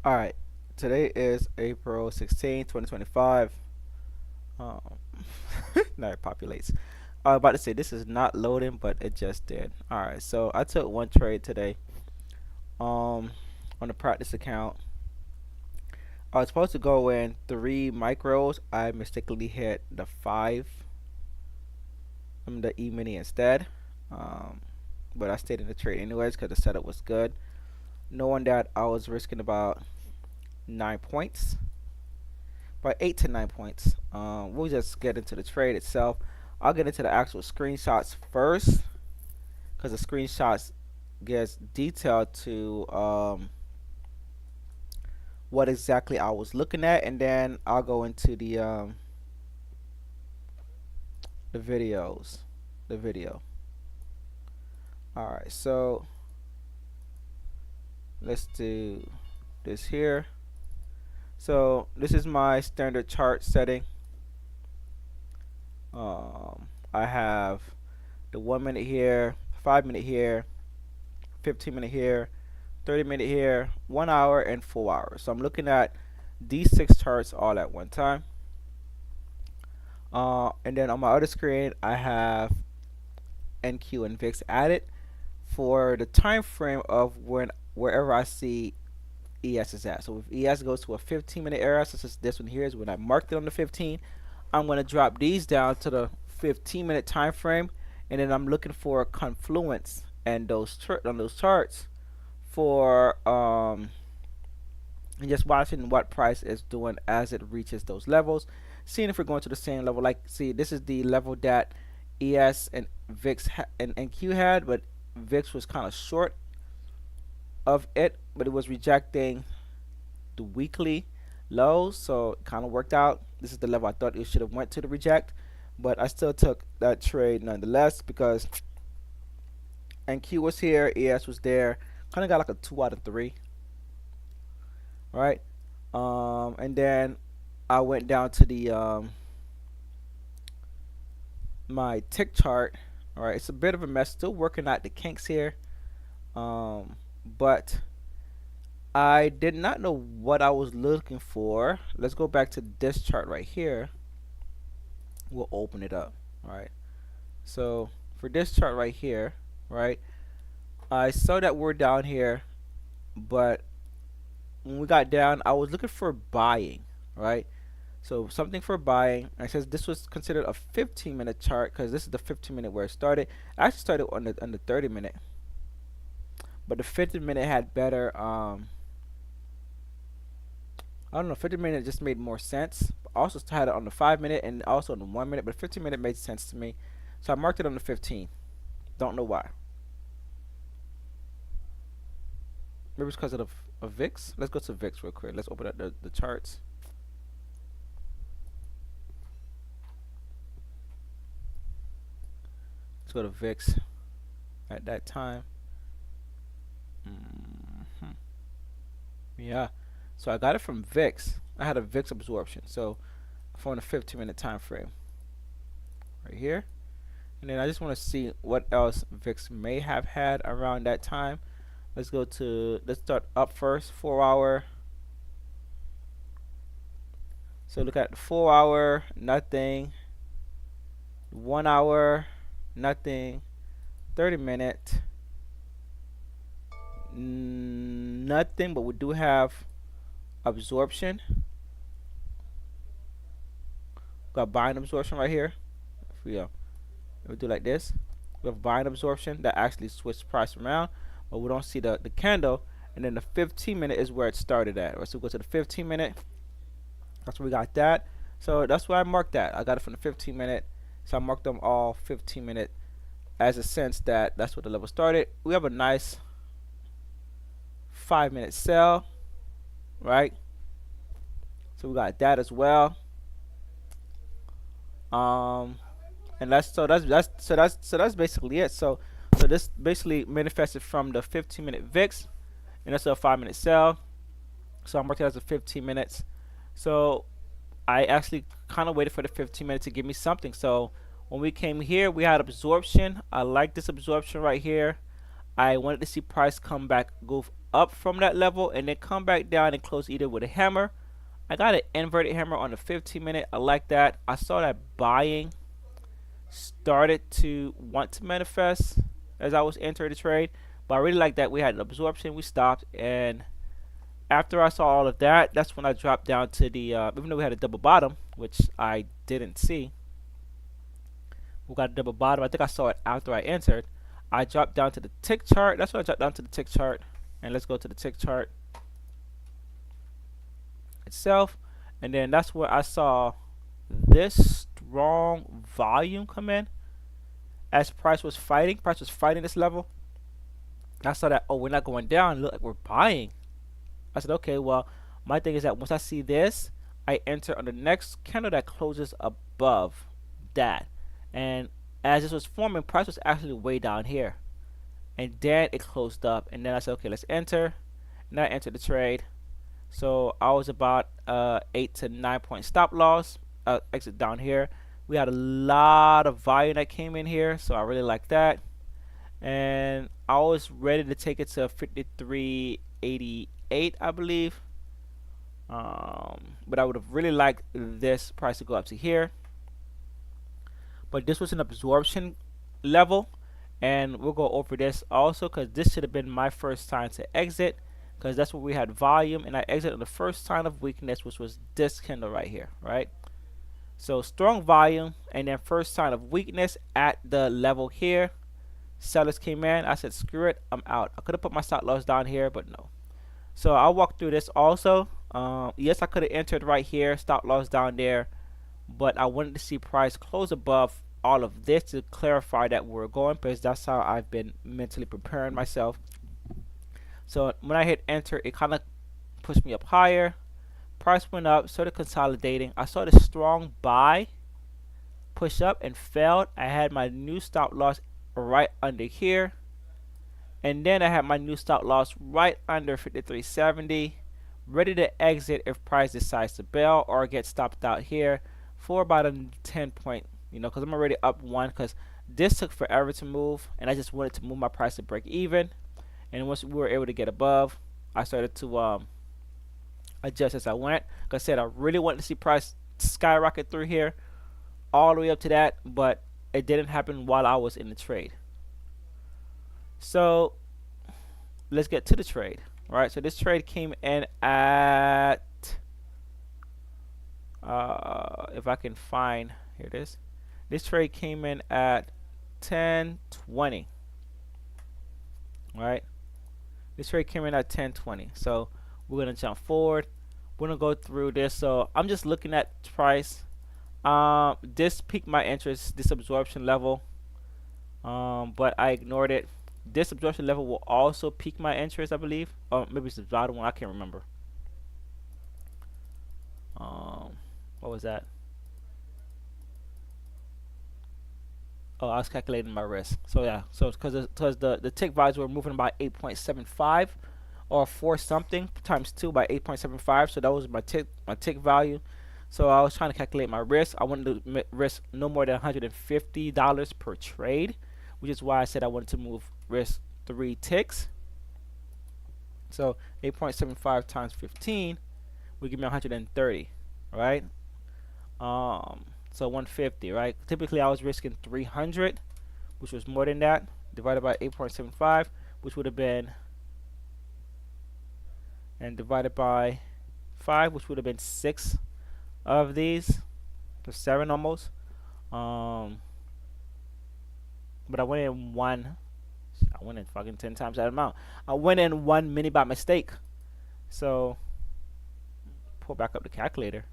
All right, today is April 16th, 2025. Um, now it populates. I was about to say this is not loading, but it just did. All right, so I took one trade today. Um, on the practice account, I was supposed to go in three micros. I mistakenly hit the five. The E-mini instead. Um, but I stayed in the trade anyways because the setup was good, knowing that I was risking about 9 points. By 8 to 9 points. We'll just get into the trade itself. I'll get into the actual screenshots first, because the screenshots gets detailed to what exactly I was looking at, and then I'll go into the videos, the video. All right, so let's do this here. So this is my standard chart setting. I have the 1 minute here, 5 minute here, 15 minute here, 30 minute here, 1 hour, and 4 hours. So I'm looking at these six charts all at one time. And then on my other screen, I have NQ and VIX added for the time frame of wherever I see ES is at. So if ES goes to a 15-minute area, such as this one here is when I marked it on the 15, I'm going to drop these down to the 15-minute time frame, and then I'm looking for a confluence and on those charts for and just watching what price is doing as it reaches those levels, seeing if we're going to the same level. Like, see, this is the level that ES and VIX and NQ had, but VIX was kind of short of it, but it was rejecting the weekly lows, so it kind of worked out. This is the level I thought it should have went to the reject, but I still took that trade nonetheless because NQ was here, ES was there. Kind of got like a 2 out of 3, right? And then I went down to the my tick chart. All right, it's a bit of a mess. Still working out the kinks here, but I did not know what I was looking for. Let's go back to this chart right here. We'll open it up. All right. So for this chart right here, right, I saw that we're down here, but when we got down, I was looking for buying, right? So something for buying. And it says this was considered a 15-minute chart because this is the 15-minute where it started. I actually started on the 30-minute, but the 50-minute had better. I don't know. 50-minute just made more sense. Also had it on the 5 minute and also on the 1 minute, but 15-minute made sense to me, so I marked it on the 15. Don't know why. Maybe it's because of VIX. Let's go to VIX real quick. Let's open up the charts. Let's go to VIX at that time. Yeah. So I got it from VIX. I had a VIX absorption. So from the 15-minute time frame right here. And then I just want to see what else VIX may have had around that time. Let's start up first, 4 hour. So look at the 4 hour, nothing. 1 hour, nothing. 30-minute, nothing, but we do have absorption. Got buying absorption right here. If we do like this, we have buying absorption that actually switched price around, but we don't see the candle. And then the 15-minute is where it started at. Right, so we go to the 15-minute. That's where we got that. So that's where I marked that. I got it from the 15-minute. So I marked them all 15-minute as a sense that that's where the level started. We have a nice 5-minute sell, right? So we got that as well. And that's basically it. So this basically manifested from the 15-minute VIX, and that's a 5-minute sell. So I'm marking it as a 15 minutes. So I actually kind of waited for the 15 minutes to give me something. So when we came here, we had absorption. I like this absorption right here. I wanted to see price come back, go up from that level and then come back down and close either with a hammer. I got an inverted hammer on the 15-minute. I like that. I saw that buying started to want to manifest as I was entering the trade, but I really like that we had an absorption. We stopped, and after I saw all of that, that's when I dropped down to the even though we had a double bottom, which I didn't see. We got a double bottom. I think I saw it after I entered. I dropped down to the tick chart. That's when I dropped down to the tick chart. And let's go to the tick chart itself. And then that's where I saw this strong volume come in as price was fighting. Price was fighting this level. I saw that, oh, we're not going down. Look like we're buying. I said, okay, well, my thing is that once I see this, I enter on the next candle that closes above that. And as this was forming, price was actually way down here. And then it closed up. And then I said, okay, let's enter. And I entered the trade. So I was about 8 to 9 point stop loss. Exit down here. We had a lot of volume that came in here. So I really like that. And I was ready to take it to 53.88, I believe. But I would have really liked this price to go up to here. But this was an absorption level, and we'll go over this also because this should have been my first time to exit, because that's where we had volume, and I exited on the first sign of weakness, which was this candle right here, right? So strong volume, and then first sign of weakness at the level here. Sellers came in. I said, screw it, I'm out. I could have put my stop loss down here, but no. So I'll walk through this also. Yes, I could have entered right here, stop loss down there, but I wanted to see price close above all of this to clarify that we're going, because that's how I've been mentally preparing myself. So when I hit enter, it kind of pushed me up higher. Price went up, started consolidating. I saw the strong buy push up and failed. I had my new stop loss right under here, and then I had my new stop loss right under 53.70, ready to exit if price decides to bail or get stopped out here for about a 10 point, because I'm already up one, because this took forever to move, and I just wanted to move my price to break even. And once we were able to get above, I started to adjust as I went. Like I said, I really wanted to see price skyrocket through here all the way up to that, but it didn't happen while I was in the trade. So let's get to the trade. All right, so this trade came in at if I can find, here it is. This trade came in at 10.20. All right, this trade came in at 10.20. So we're gonna jump forward. We're gonna go through this. So I'm just looking at price. This piqued my interest, this absorption level, but I ignored it. This absorption level will also pique my interest, I believe. Or maybe it's the bottom one, I can't remember. What was that? Oh, I was calculating my risk. So yeah, so because the tick values were moving by 8.75 or 4 something times 2 by 8.75. So that was my tick value. So I was trying to calculate my risk. I wanted to risk no more than $150 per trade, which is why I said I wanted to move risk 3 ticks. So 8.75 times 15 would give me 130, right? So 150, right? Typically I was risking 300, which was more than that, divided by 8.75, which would have been, and divided by 5, which would have been 6 of these, to 7 almost. But I went in one. I went in fucking 10 times that amount. I went in one mini by mistake. So pull back up the calculator.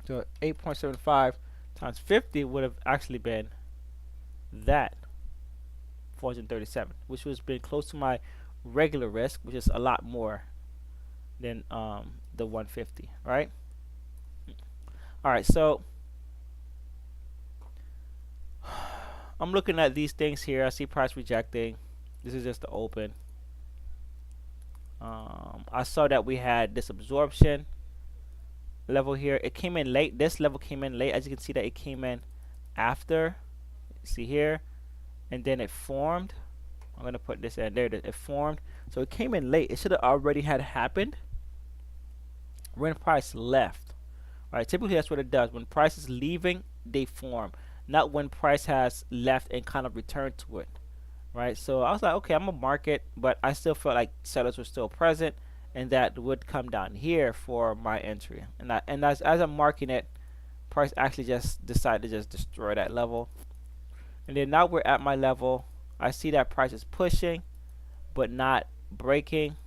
So 8.75 times 50 would have actually been that 437, which was been close to my regular risk, which is a lot more than the 150, right? All right, so I'm looking at these things here. I see price rejecting. This is just the open. I saw that we had this absorption level here. It came in late. This level came in late. As you can see that it came in after. See here, and then it formed. I'm gonna put this in there. It formed, so it came in late. It should have already had happened when price left. All right, typically that's what it does. When price is leaving, they form, not when price has left and kind of returned to it. Right. So I was like, okay, I'm gonna mark it, but I still felt like sellers were still present, and that would come down here for my entry. And as I'm marking it, price actually just decided to just destroy that level. And then now we're at my level. I see that price is pushing, but not breaking.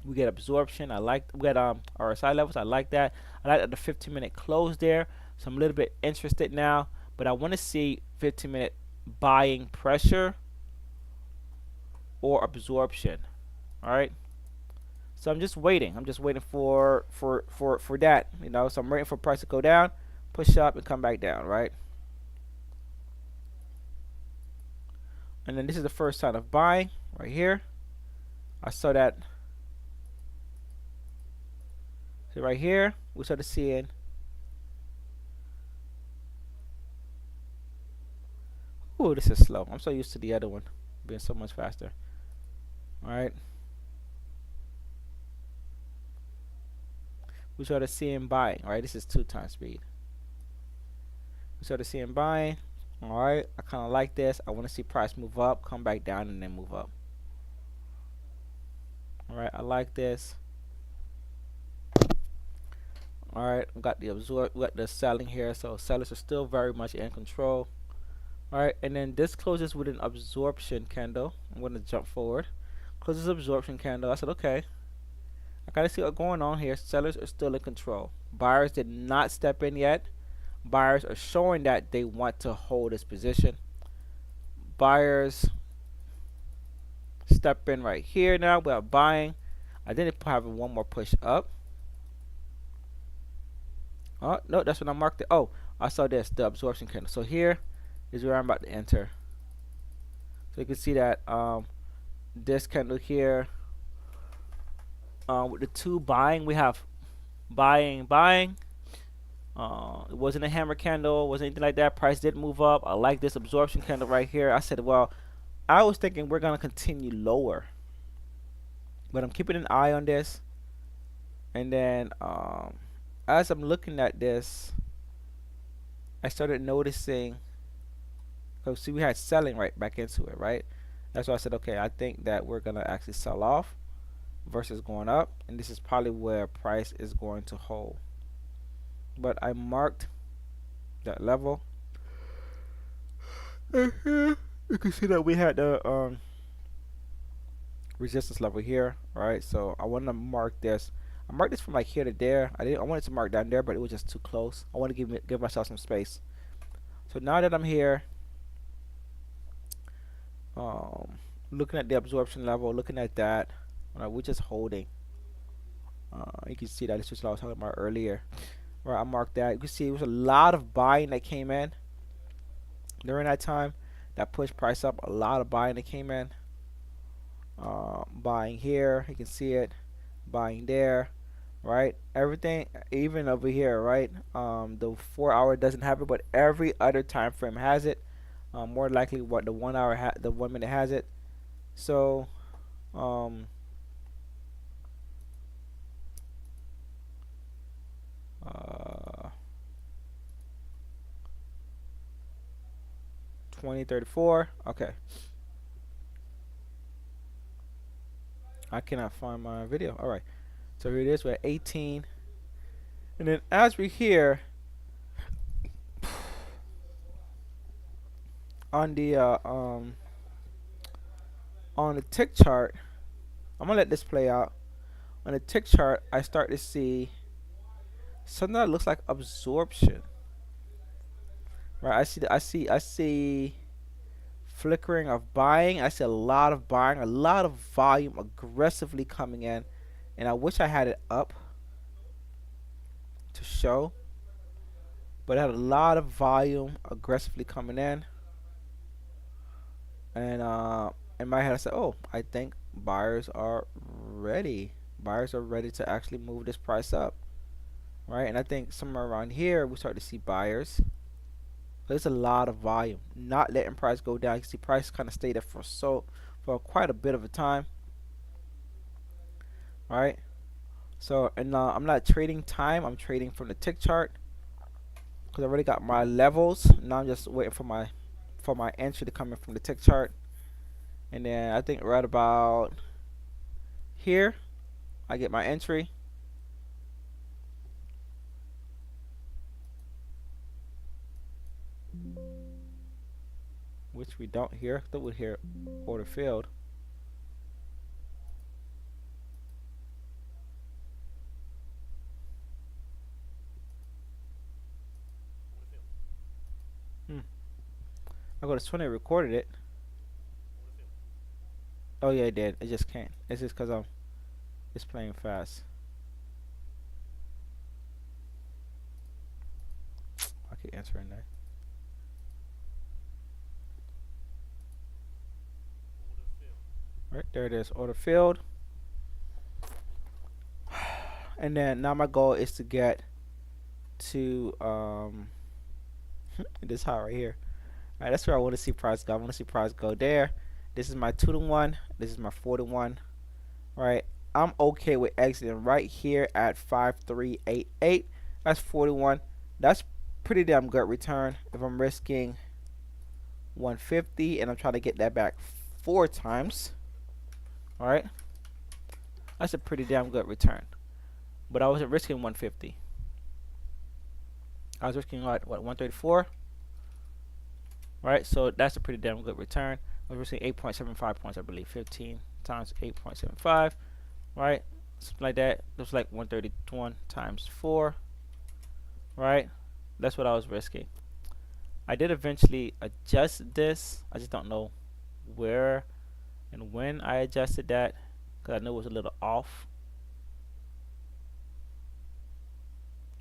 We get absorption. I like we got RSI levels. I like that. I like that the 15-minute close there. So I'm a little bit interested now, but I want to see 15-minute buying pressure or absorption. All right. So I'm just waiting. I'm just waiting for that. You know. So I'm waiting for price to go down, push up, and come back down. Right. And then this is the first sign of buying right here. I saw that. So right here, we started seeing. Ooh, this is slow. I'm so used to the other one being so much faster. All right. We started seeing buying. All right. This is 2 times speed. We started seeing buying. All right. I kind of like this. I want to see price move up, come back down, and then move up. All right. I like this. All right. We got the selling here. So sellers are still very much in control. All right. And then this closes with an absorption candle. I'm going to jump forward. Closes absorption candle. I said, okay. I gotta see what's going on here. Sellers are still in control. Buyers did not step in yet. Buyers are showing that they want to hold this position. Buyers step in right here now. We are buying. I didn't have one more push up. Oh no, that's when I marked it. Oh, I saw this, the absorption candle. So here is where I'm about to enter. So you can see that this candle here. With the two buying, we have buying. It wasn't a hammer candle, wasn't anything like that. Price did move up. I like this absorption candle right here. I said, well, I was thinking we're gonna continue lower, but I'm keeping an eye on this. And then as I'm looking at this, I started noticing. So see, we had selling right back into it, right? That's why I said, okay, I think that we're gonna actually sell off versus going up, and this is probably where price is going to hold. But I marked that level. You can see that we had the resistance level here, right? So I want to mark this. I marked this from like here to there. I wanted to mark down there, but it was just too close. I want to give myself some space. So now that I'm here, looking at the absorption level, looking at that, we're just holding. You can see that it's just what I was talking about earlier. Right, I marked that. You can see it was a lot of buying that came in during that time. That pushed price up. A lot of buying that came in. Buying here, you can see it. Buying there, right? Everything, even over here, right? The 4 hour doesn't have it, but every other time frame has it. More likely, what the 1 hour, the 1 minute has it. So, 2034. Okay. I cannot find my video. All right. So here it is. We're at 18. And then as we're here on the tick chart, I'm gonna let this play out. On the tick chart, I start to see something that looks like absorption. Right. I see flickering of buying. I see a lot of buying, a lot of volume aggressively coming in, and I wish I had it up to show, but I had a lot of volume aggressively coming in, and in my head I said, oh, I think buyers are ready. Buyers are ready to actually move this price up, right? And I think somewhere around here we start to see buyers. There's a lot of volume. Not letting price go down. You can see price kind of stayed there for quite a bit of a time, right? So and I'm not trading time. I'm trading from the tick chart because I already got my levels. Now I'm just waiting for my entry to come in from the tick chart, and then I think right about here I get my entry. Which we don't hear. I thought we'd hear order filled. Hmm. I go to 20, recorded it. Oh yeah, it did. It just can't. It's just because it's playing fast. I keep answering that. Right there it is. Order filled. And then now my goal is to get to this high right here. All right, that's where I want to see price go. I want to see price go there. This is my 2-to-1. This is my 4-to-1. Right. I'm okay with exiting right here at 5388. That's 41. That's pretty damn good return if I'm risking 150 and I'm trying to get that back 4 times. All right. That's a pretty damn good return. But I wasn't risking 150. I was risking what 134. Right. So that's a pretty damn good return. I was risking 8.75 points, I believe. 15 times 8.75. Right. Something like that. It was like 131 times 4. Right. That's what I was risking. I did eventually adjust this. I just don't know where and when I adjusted that because I knew it was a little off.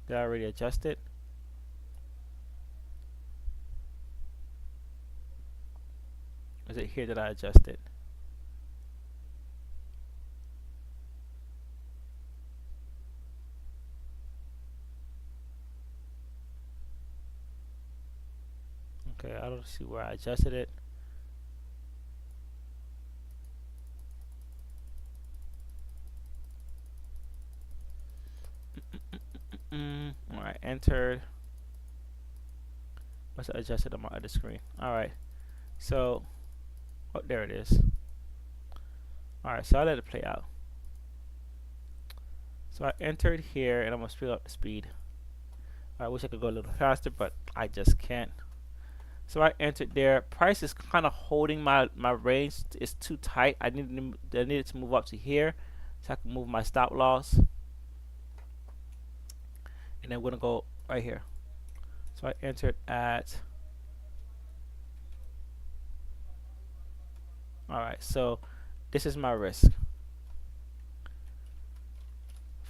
Did I already adjust it? Is it here that I adjusted? Okay, I don't see where I adjusted it. Alright, entered. Must have adjusted on my other screen. Alright, so, oh, there it is. Alright, so I let it play out. So I entered here and I'm going to speed up the speed. I wish I could go a little faster, but I just can't. So I entered there. Price is kind of holding my range. It's too tight. I needed to move up to here so I can move my stop loss. And then we're gonna go right here. So I entered at. All right. So this is my risk.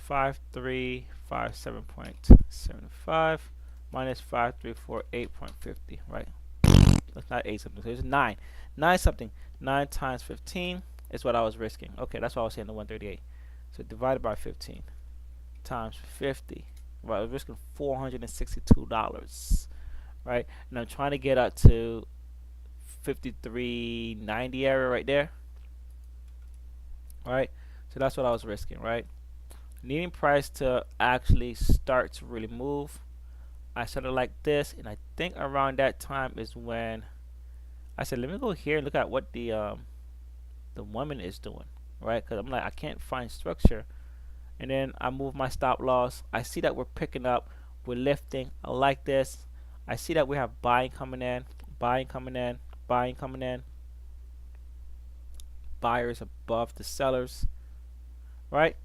5357.75 minus 5348.50. Right. That's not 8 something. So it's 9. 9 something. 9 times 15 is what I was risking. Okay, that's why I was saying the 138. So divided by 15 times 50. Right, I was risking $462. Right, and I'm trying to get up to 53.90 area right there. Right, so that's what I was risking. Right, needing price to actually start to really move. I started like this, and I think around that time is when I said, let me go here and look at what the woman is doing, right? Because I'm like, I can't find structure. And then I move my stop loss. I see that we're picking up, we're lifting. I like this. I see that we have buying coming in, buying coming in, buying coming in. Buyers above the sellers, right?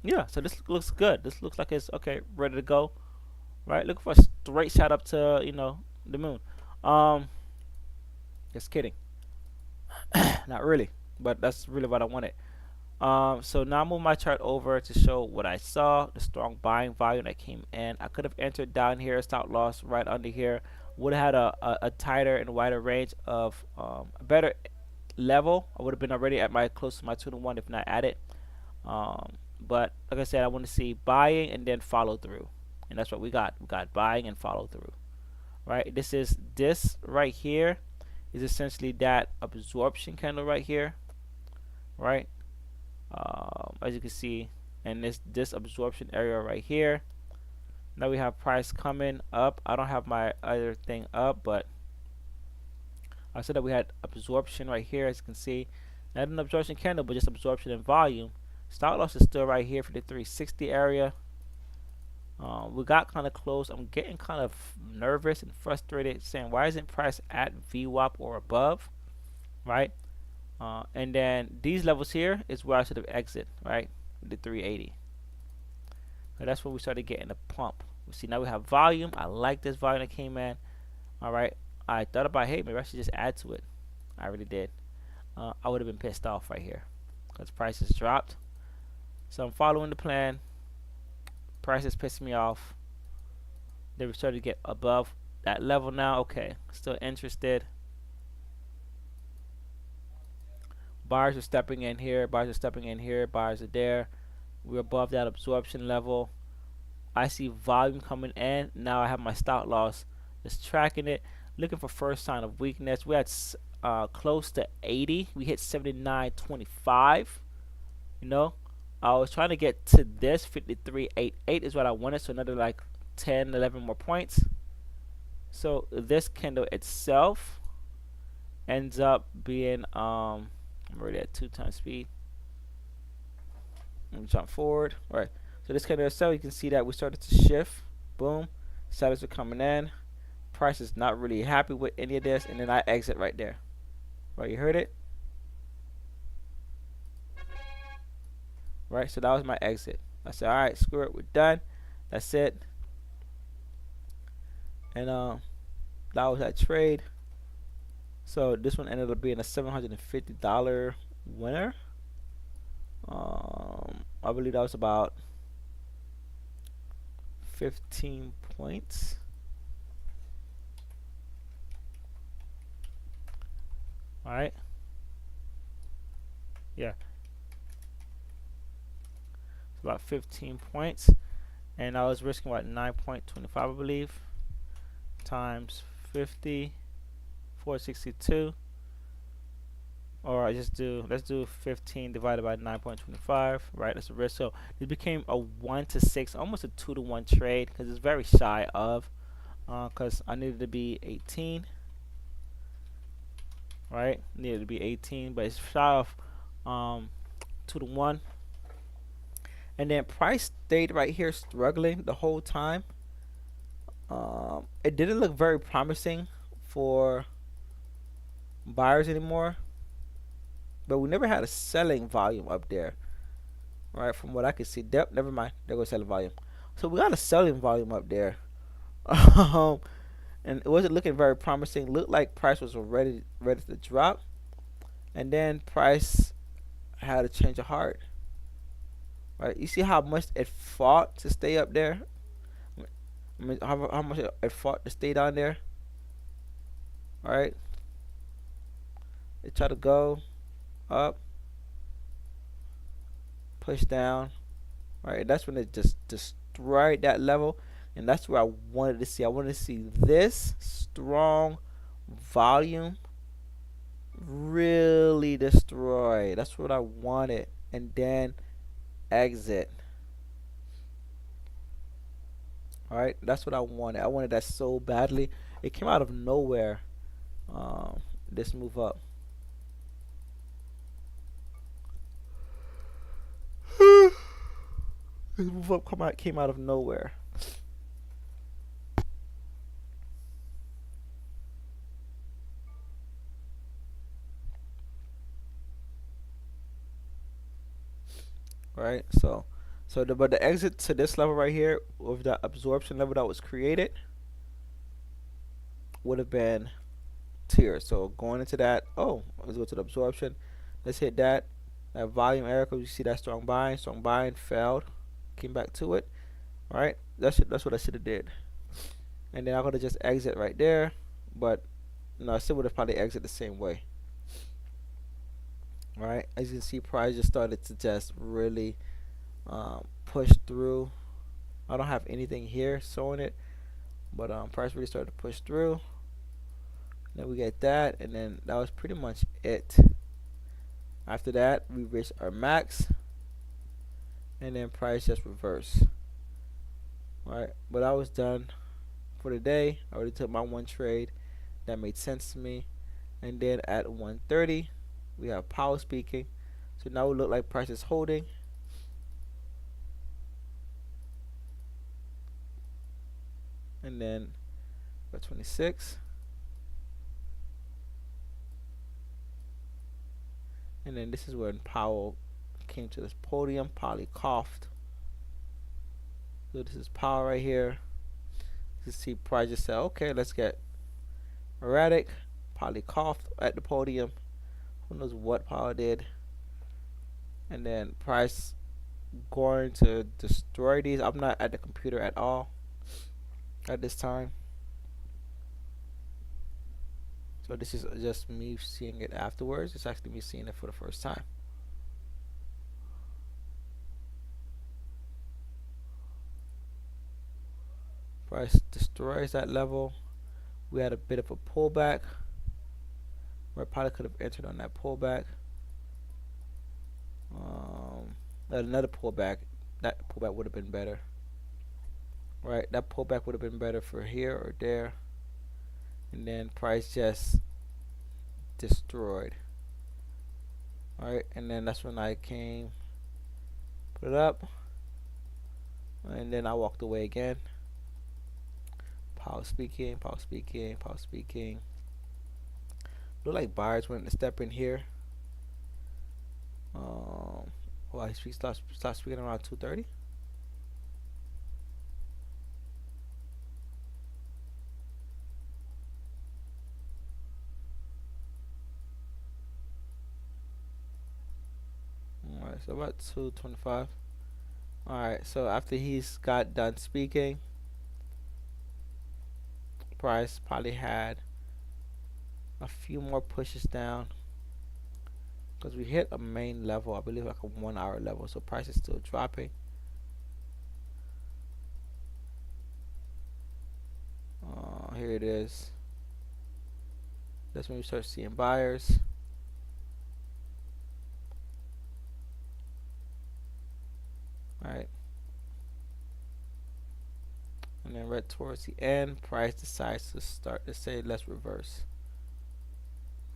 Yeah. So this looks good. This looks like it's okay, ready to go, right? Looking for a straight shot up to the moon. Just kidding. Not really, but that's really what I wanted. So now I move my chart over to show what I saw, the strong buying volume that came in. I could have entered down here, stop loss right under here. Would have had a tighter and wider range of a better level. I would have been already at my close to my 2-to-1 if not at it. But like I said, I want to see buying and then follow through. and that's what we got. We got buying and follow through, right? This right here is essentially that absorption candle right here, right? As you can see, and this absorption area right here. Now we have price coming up. I don't have my other thing up, but I said that we had absorption right here, as you can see. Not an absorption candle, but just absorption in volume. Stop loss is still right here for the 360 area. We got kind of close. I'm getting kind of nervous and frustrated, saying why isn't price at VWAP or above, right? And then these levels here is where I should have exit, right? The 380. So that's where we started getting the pump. We see now we have volume. I like this volume that came in. All right. I thought about, hey, maybe I should just add to it. I really did. I would have been pissed off right here because prices dropped. So I'm following the plan. Prices pissed me off. They were starting to get above that level now. Okay, still interested. Buyers are stepping in here. Buyers are stepping in here. Buyers are there. We're above that absorption level. I see volume coming in. Now I have my stop loss. Just tracking it. Looking for first sign of weakness. We had close to 80. We hit 79.25. You know, I was trying to get to this 53.88 is what I wanted. So another like 10, 11 more points. So this candle itself ends up being I'm already at 2 times speed. Let me jump forward. All right. So this candle itself, you can see that we started to shift. Boom. Sellers are coming in. Price is not really happy with any of this, and then I exit right there. Right, you heard it? Right, so that was my exit. I said, all right, screw it, we're done. That's it. And that was that trade. So this one ended up being a $750 winner. I believe that was about 15 points. All right. Yeah. It's about 15 points. And I was risking what 9.25, I believe, times 50, 462. Or I just do, let's do 15 divided by 9.25, right? That's a risk. So this became a 1 to 6, almost a 2 to 1 trade because it's very shy of, because I needed to be 18, right? Needed to be 18, but it's shy of 2 to 1. And then price stayed right here struggling the whole time. It didn't look very promising for buyers anymore. But we never had a selling volume up there, right? From what I could see. Never mind. There goes selling volume. So we got a selling volume up there, and it wasn't looking very promising. Looked like price was ready to drop, and then price had a change of heart. Right? You see how much it fought to stay up there. I mean, how much it fought to stay down there. All right. It tried to go up, push down, right? That's when it just destroyed that level, and that's where I wanted to see. I wanted to see this strong volume really destroy. That's what I wanted, and then exit. All right, that's what I wanted. I wanted that so badly. It came out of nowhere. This move up. This move up came out of nowhere. Right, but the exit to this level right here with the absorption level that was created would have been tier. So going into that, let's go to the absorption. Let's hit that volume area because you see that strong buying failed, came back to it. All right, that's what I should have did. And then I could have just exit right there, but no, I still would have probably exit the same way. All right, as you can see, price just started to just really push through. I don't have anything here showing it, but price really started to push through. Then we get that, and then that was pretty much it. After that, we reached our max, and then price just reversed. Alright, but I was done for the day. I already took my one trade that made sense to me. And then at 1:30, we have power speaking. So now we look like price is holding. And then 26. And then this is when Powell came to this podium. Polly coughed. So this is Powell right here. You see price just said, okay, let's get erratic. Polly coughed at the podium. Who knows what Powell did. And then price going to destroy these. I'm not at the computer at all at this time. So this is just me seeing it afterwards. It's actually me seeing it for the first time. Price destroys that level. We had a bit of a pullback. Where probably could have entered on that pullback. Another pullback. That pullback would have been better. Right, that pullback would have been better for here or there. And then price just destroyed. Alright, and then that's when I came, put it up, and then I walked away again. Power speaking, power speaking, power speaking. Look like buyers went to step in here. Well, he starts speaking around 2:30. Alright, so about 2:25. Alright, so after he's got done speaking, price probably had a few more pushes down because we hit a main level, I believe like a 1 hour level, so price is still dropping. Here it is. That's when we start seeing buyers. Alright, and then right towards the end, price decides to start to say let's reverse.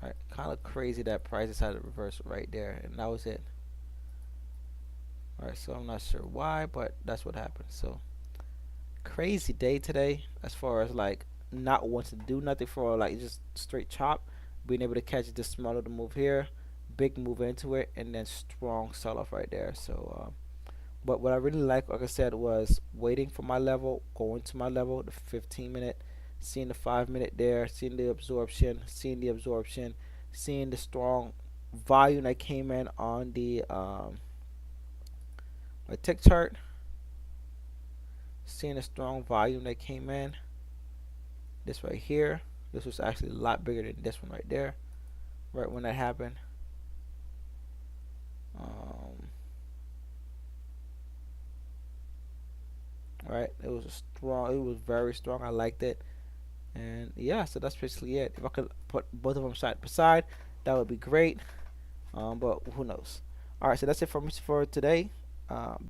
Alright, kind of crazy that price decided to reverse right there, and that was it. Alright, so I'm not sure why, but that's what happened. So crazy day today as far as like not wanting to do nothing for like just straight chop, being able to catch this small little move here, big move into it, and then strong sell off right there. So but what I really like I said, was waiting for my level, going to my level, the 15-minute, seeing the 5-minute there, seeing the absorption, seeing the strong volume that came in on the my tick chart, seeing a strong volume that came in. This right here, this was actually a lot bigger than this one right there, right when that happened. Right, it was a strong, it was very strong. I liked it, and yeah, so that's basically it. If I could put both of them side by side, that would be great. But who knows? All right, so that's it for me for today.